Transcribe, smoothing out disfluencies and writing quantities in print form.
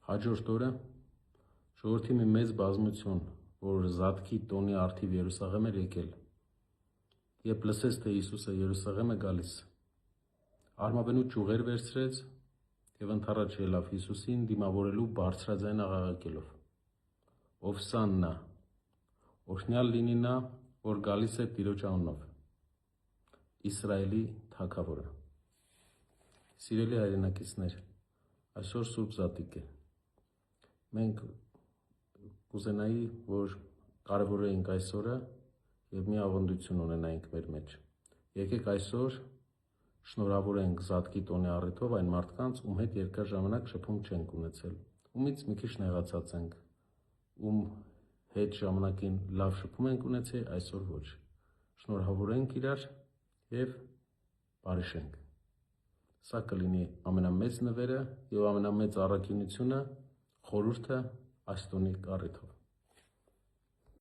Հաջորդ օրը ժողովրդի մի մեծ բազմություն, որ Զատկի տոնի առթիվ Երուսաղեմ էր եկել, երբ լսեց, թե Հիսուսը Երուսաղեմ է գալիս, արմավենու ճյուղեր վերցրեց և ընդառաջ ելավ Հիսուսին դիմավորելու բարձրաձայն աղաղակելով. «Ովսաննա, օրհնյալ լինի նա, որ գալիս է Տիրոջ անունով, Իսրայելի Թագավորը»։ Սիրելի հայրենակիցներ, այսօր Սուրբ Զատիկ է։ Մենք կուզենայի, որ կարևորեինք այս օրը և մի աղոնդություն ունենայինք մեր մեջ։ Եկեք այսօր շնորհավորենք Զատկի տոնի առիթով այն մարդկանց, ում հետ երկար ժամանակ շփում չենք ունեցել, ումից մի քիչ նեղացած ենք, ում հետ ժամանակին լավ շփում ենք ունեցել, այսօր ոչ։ Շնորհավորենք իրար և բարեշենք։ Սա կլինի ամենամեծ նվերը և ամենամեծ առաքինությունը, խորհուրդը այս տոնի առիթով։